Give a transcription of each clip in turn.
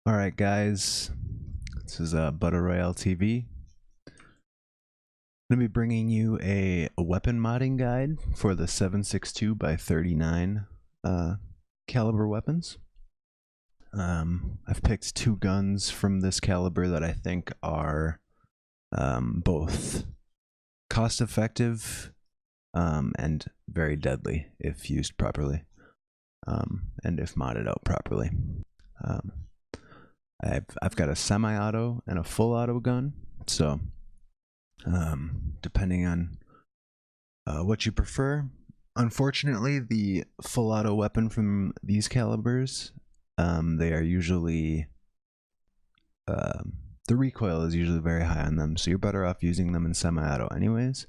Alright guys, this is Butter Royale TV. I'm going to be bringing you a weapon modding guide for the 7.62 by 39 caliber weapons. I've picked two guns from this caliber that I think are both cost effective and very deadly if used properly, and if modded out properly. I've got a semi-auto and a full auto gun, so depending on what you prefer. Unfortunately, the full auto weapon from these calibers, they are usually the recoil is usually very high on them, so you're better off using them in semi-auto anyways.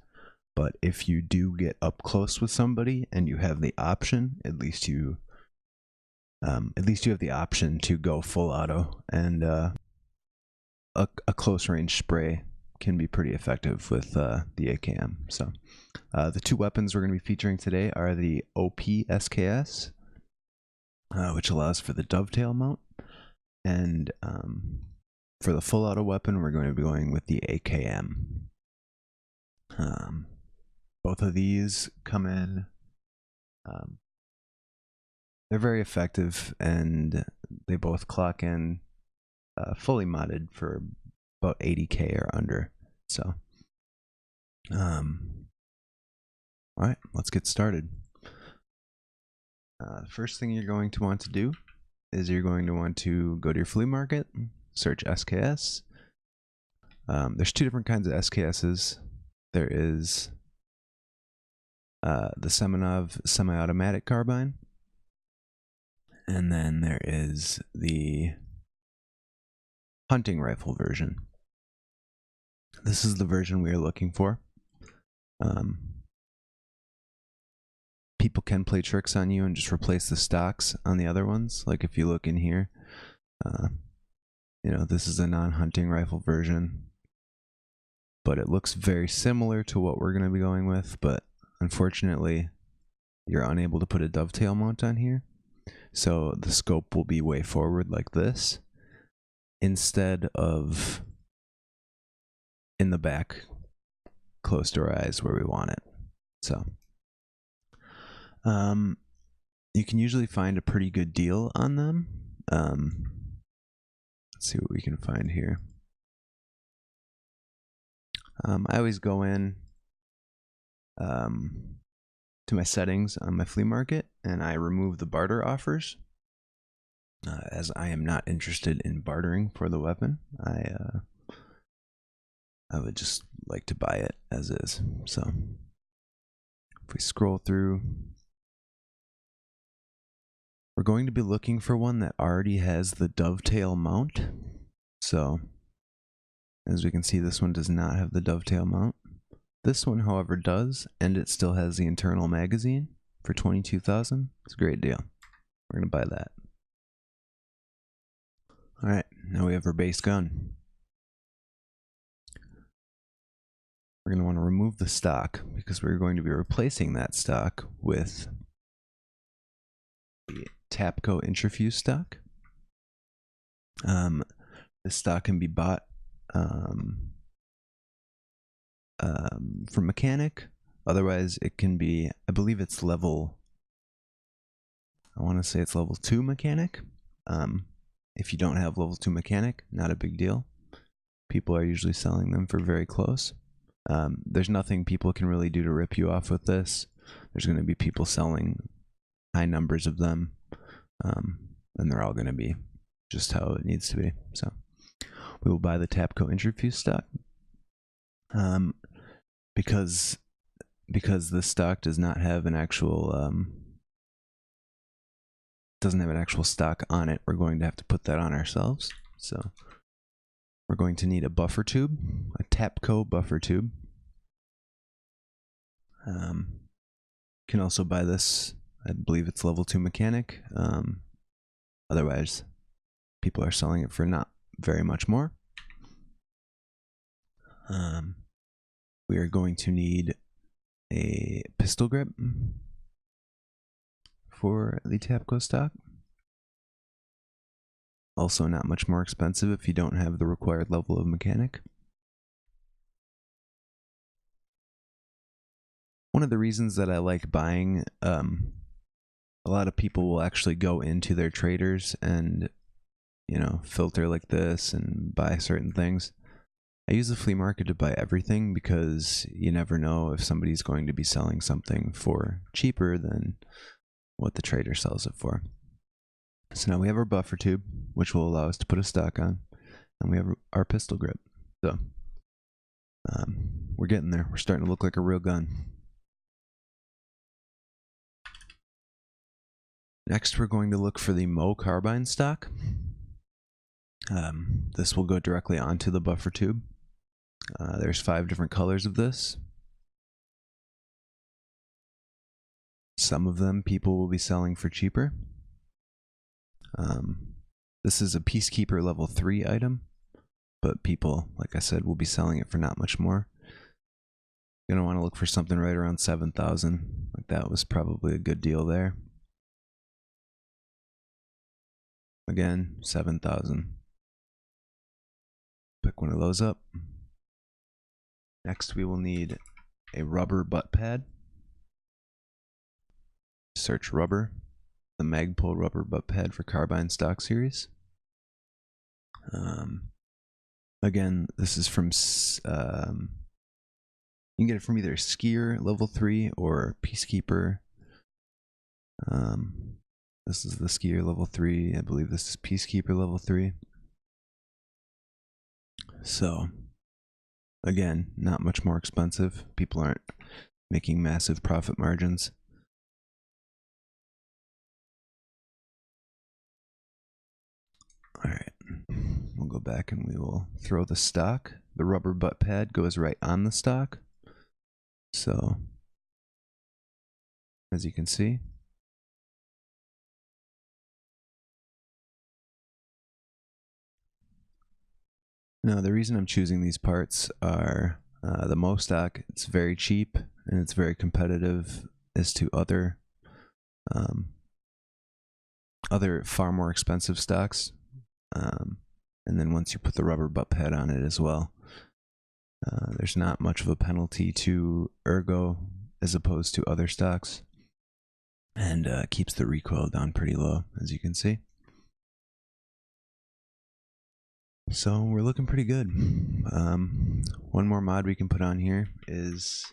But if you do get up close with somebody and you have the option, at least you have the option to go full auto, and a close range spray can be pretty effective with the AKM. So the two weapons we're going to be featuring today are the OP-SKS, which allows for the dovetail mount, and for the full auto weapon we're going to be going with the AKM. Both of these come in, they're very effective, and they both clock in fully modded for about 80k or under. So alright, let's get started. First thing you're going to want to do is you're going to want to go to your flea market, search SKS. There's two different kinds of SKSs. There is the Semenov semi-automatic carbine, and then there is the hunting rifle version. This is the version we are looking for. People can play tricks on you and just replace the stocks on the other ones. Like if you look in here, you know, this is a non-hunting rifle version, but it looks very similar to what we're going to be going with, but unfortunately you're unable to put a dovetail mount on here. So the scope will be way forward like this, instead of in the back close to our eyes where we want it. So you can usually find a pretty good deal on them. Let's see what we can find here. I always go in to my settings on my flea market and I remove the barter offers, as I am not interested in bartering for the weapon. I would just like to buy it as is. So if we scroll through, we're going to be looking for one that already has the dovetail mount. So as we can see, this one does not have the dovetail mount. This one, however, does, and it still has the internal magazine for 22,000. It's a great deal. We're going to buy that. Alright, now we have our base gun. We're going to want to remove the stock because we're going to be replacing that stock with the Tapco INTRAFUSE stock. This stock can be bought from mechanic. Otherwise it can be, I believe it's level, I want to say it's level 2 mechanic. If you don't have level 2 mechanic, not a big deal. People are usually selling them for very close. There's nothing people can really do to rip you off with this. There's going to be people selling high numbers of them, and they're all going to be just how it needs to be. So we will buy the Tapco INTRAFUSE stock. Because this stock does not have an actual stock on it, we're going to have to put that on ourselves. So we're going to need a buffer tube, a Tapco buffer tube. Can also buy this, I believe it's level 2 mechanic. Otherwise people are selling it for not very much more. We are going to need a pistol grip for the Tapco stock. also not much more expensive if you don't have the required level of mechanic. One of the reasons that I like buying, a lot of people will actually go into their traders and, you know, filter like this and buy certain things. I use the flea market to buy everything because you never know if somebody's going to be selling something for cheaper than what the trader sells it for. So now we have our buffer tube, which will allow us to put a stock on, and we have our pistol grip. So we're getting there. We're starting to look like a real gun. Next, we're going to look for the MOE Carbine stock. This will go directly onto the buffer tube. There's 5 different colors of this. Some of them people will be selling for cheaper. This is a Peacekeeper level 3 item, but people, like I said, will be selling it for not much more. You're going to want to look for something right around 7,000. Like that was probably a good deal there. Again, 7,000. Pick one of those up. Next, we will need a rubber butt pad. Search rubber, the Magpul rubber butt pad for Carbine stock series. Again, this is from, you can get it from either Skier level 3 or Peacekeeper. This is the Skier level 3. I believe this is Peacekeeper level 3. So, again, not much more expensive. People aren't making massive profit margins. Alright, we'll go back and we will throw the stock. The rubber butt pad goes right on the stock. So, as you can see, now the reason I'm choosing these parts are the MOE stock, it's very cheap and it's very competitive as to other far more expensive stocks. And then once you put the rubber butt pad on it as well, there's not much of a penalty to ergo as opposed to other stocks, and keeps the recoil down pretty low, as you can see. So we're looking pretty good. One more mod we can put on here is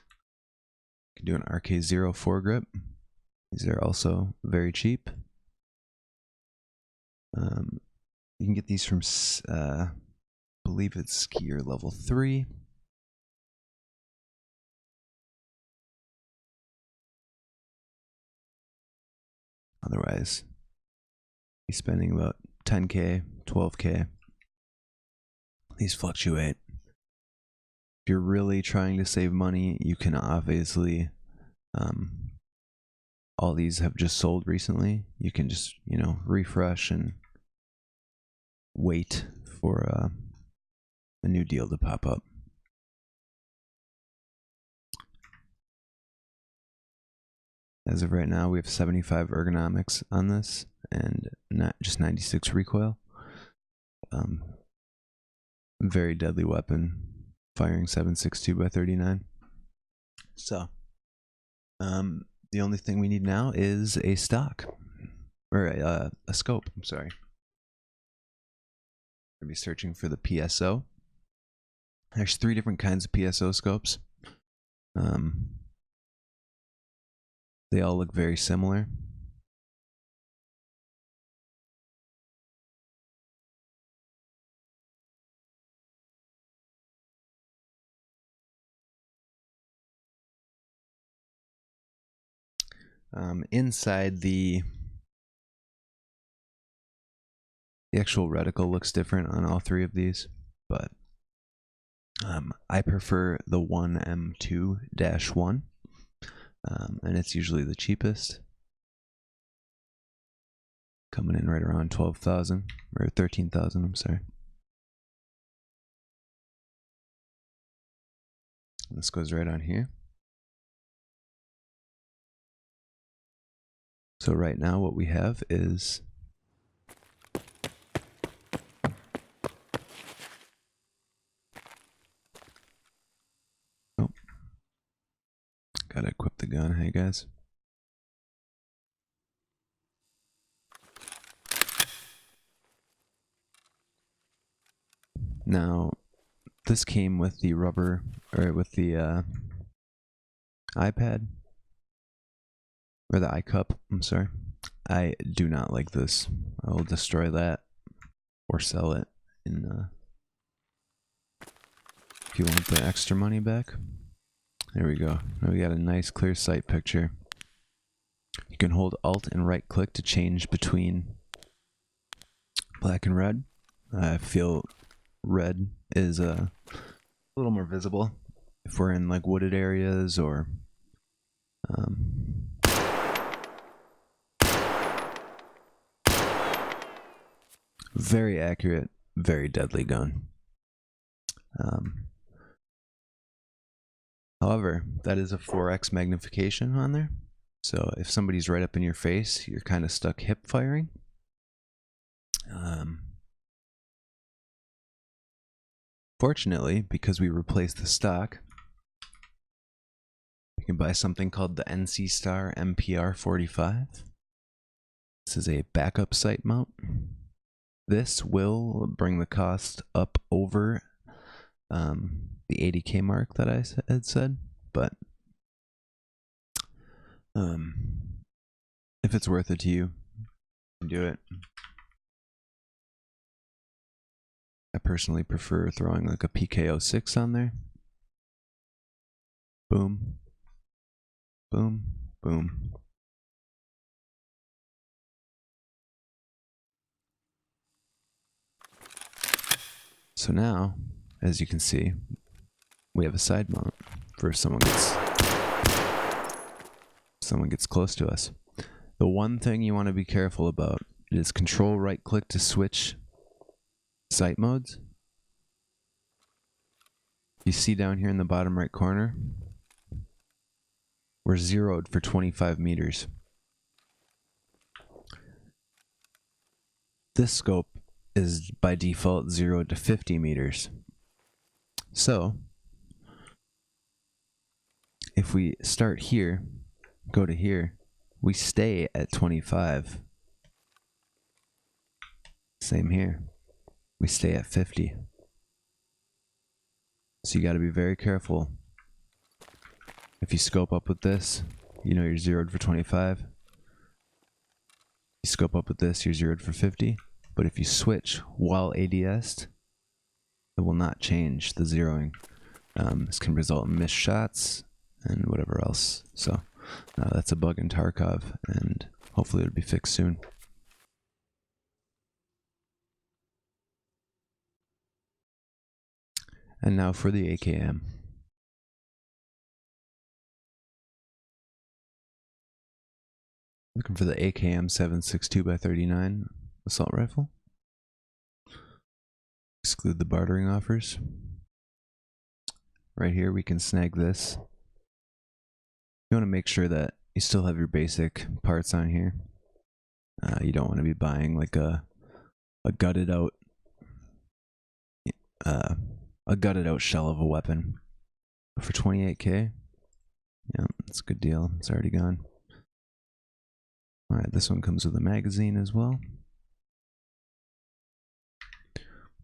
you can do an RK0 foregrip. These are also very cheap. You can get these from, I believe it's Skier level 3. Otherwise, you're spending about 10K, 12K. These fluctuate. If you're really trying to save money, you can obviously, all these have just sold recently. You can just, you know, refresh and wait for a new deal to pop up. As of right now, we have 75 ergonomics on this and not just 96 recoil. Very deadly weapon, firing 7.62 by 39. So, the only thing we need now is a stock, or a scope. I'm sorry. I'll be searching for the PSO. There's 3 different kinds of PSO scopes. They all look very similar. Inside the actual reticle looks different on all 3 of these, but I prefer the 1M2-1, and it's usually the cheapest, coming in right around 12,000 or 13,000. I'm sorry. This goes right on here. So right now what we have is Gotta equip the gun, hey guys. Now, this came with the rubber, or with the iPad, or the iCup, I'm sorry. I do not like this. I will destroy that, or sell it in, if you want the extra money back. There we go. Now we got a nice clear sight picture. You can hold Alt and right click to change between black and red. I feel red is a little more visible if we're in like wooded areas or very accurate, very deadly gun. However, that is a 4x magnification on there. So if somebody's right up in your face, you're kind of stuck hip firing. Fortunately, because we replaced the stock, you can buy something called the NC Star MPR 45. This is a backup sight mount. This will bring the cost up over the 80K mark that I had said, but if it's worth it to you, do it. I personally prefer throwing like a PK06 on there. Boom, boom, boom. So now, as you can see, we have a side mount for if someone gets close to us. The one thing you want to be careful about is control right click to switch sight modes. You see down here in the bottom right corner, we're zeroed for 25 meters. This scope is by default 0 to 50 meters. So if we start here, go to here, we stay at 25. Same here. We stay at 50. So you got to be very careful. If you scope up with this, you know you're zeroed for 25. You scope up with this, you're zeroed for 50. But if you switch while ADS'd, it will not change the zeroing. This can result in missed shots and whatever else. So that's a bug in Tarkov, and hopefully it'll be fixed soon. And now for the AKM. Looking for the AKM 7.62x39 assault rifle. Exclude the bartering offers. Right here we can snag this. You want to make sure that you still have your basic parts on here. You don't want to be buying like a gutted out shell of a weapon. For 28K, yeah, that's a good deal. It's already gone. Alright, this one comes with a magazine as well.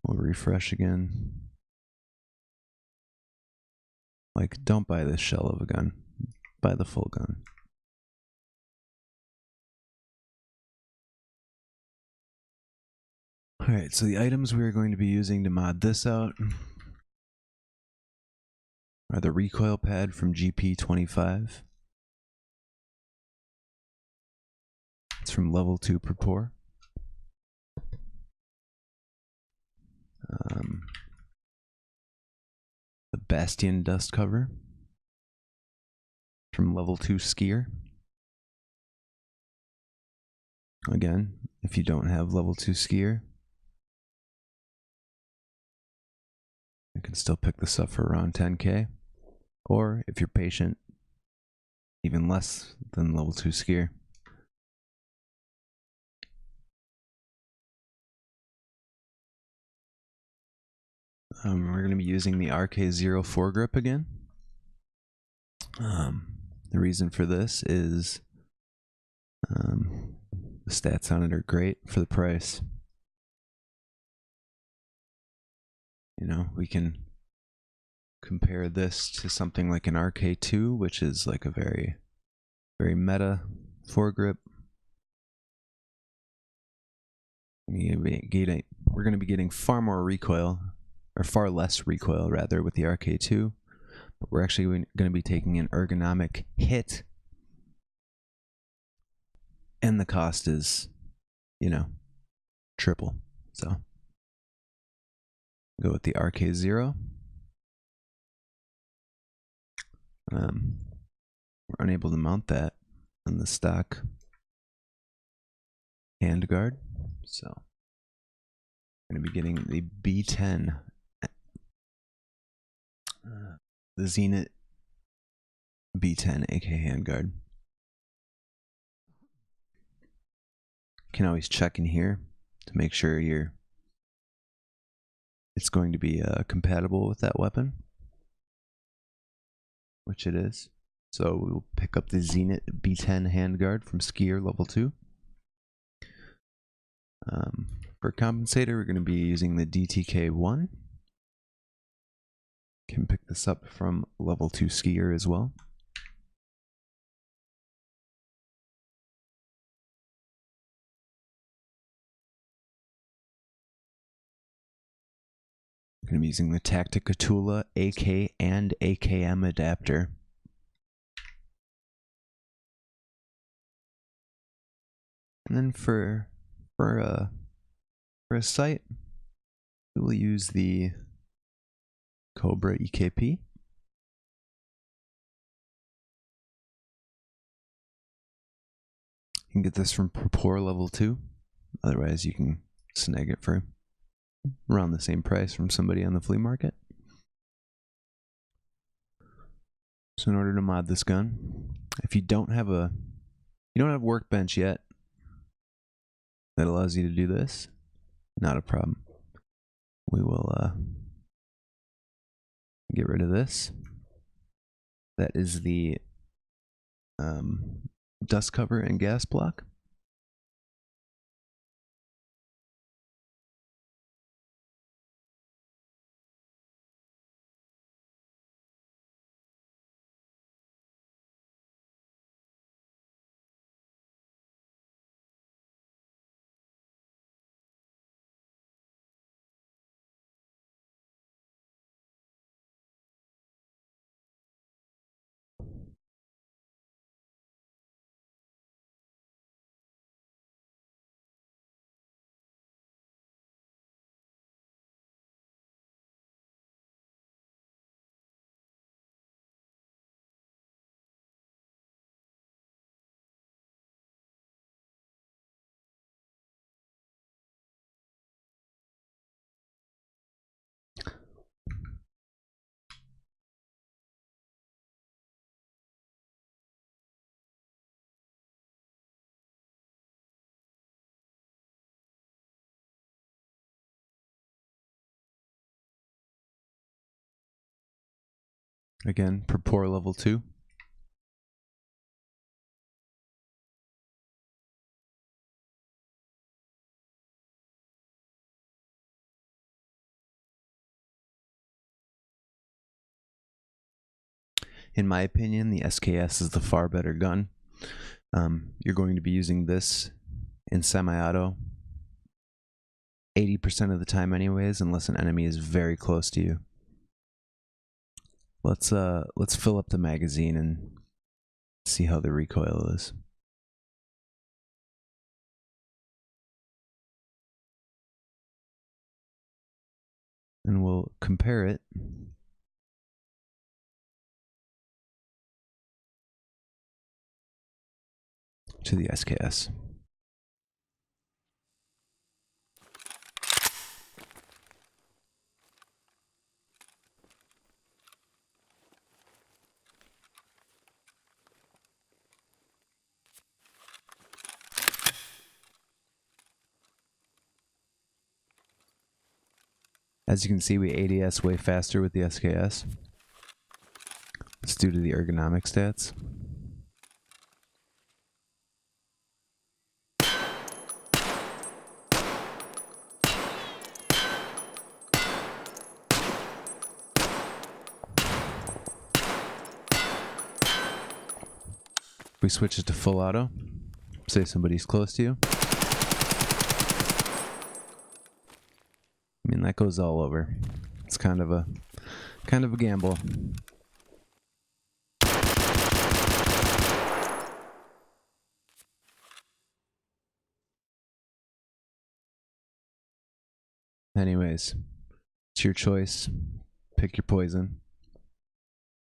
We'll refresh again. Like, don't buy this shell of a gun. Buy the full gun. Alright, so the items we are going to be using to mod this out are the recoil pad from GP25. It's from level 2 per pour. The Bastion dust cover from level 2 skier. Again, if you don't have level 2 skier, you can still pick this up for around 10K. Or if you're patient, even less than level 2 skier. We're going to be using the RK0 Foregrip again. The reason for this is the stats on it are great for the price. You know, we can compare this to something like an RK2, which is like a very, very meta foregrip. We're going to be getting far more recoil, or far less recoil rather, with the RK2, but we're actually going to be taking an ergonomic hit, and the cost is, you know, triple. So go with the RK0. We're unable to mount that on the stock handguard, so we're going to be getting the B10, the Zenit B10 AK handguard. You can always check in here to make sure it's going to be compatible with that weapon, which it is. So we will pick up the Zenit B10 handguard from Skier level 2. For compensator, we're going to be using the DTK1. Can pick this up from level 2 Skier as well. I'm going to be using the Tacticatula AK and AKM adapter. And then for a sight, we will use the Cobra EKP. You can get this from Propor level 2. Otherwise, you can snag it for around the same price from somebody on the flea market. So in order to mod this gun, if you don't have a workbench yet that allows you to do this, not a problem. We will get rid of this. That is the dust cover and gas block. Again, Propor level 2. In my opinion, the SKS is the far better gun. You're going to be using this in semi-auto 80% of the time anyways, unless an enemy is very close to you. Let's fill up the magazine and see how the recoil is. And we'll compare it to the SKS. As you can see, we ADS way faster with the SKS. It's due to the ergonomic stats. We switch it to full auto. Say somebody's close to you. I mean, that goes all over. It's kind of a gamble. Anyways, it's your choice. Pick your poison.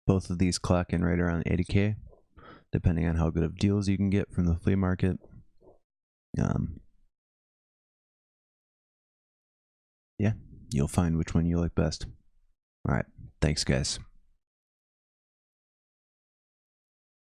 Both of these clock in right around 80K, depending on how good of deals you can get from the flea market. Yeah, you'll find which one you like best. All right, thanks guys.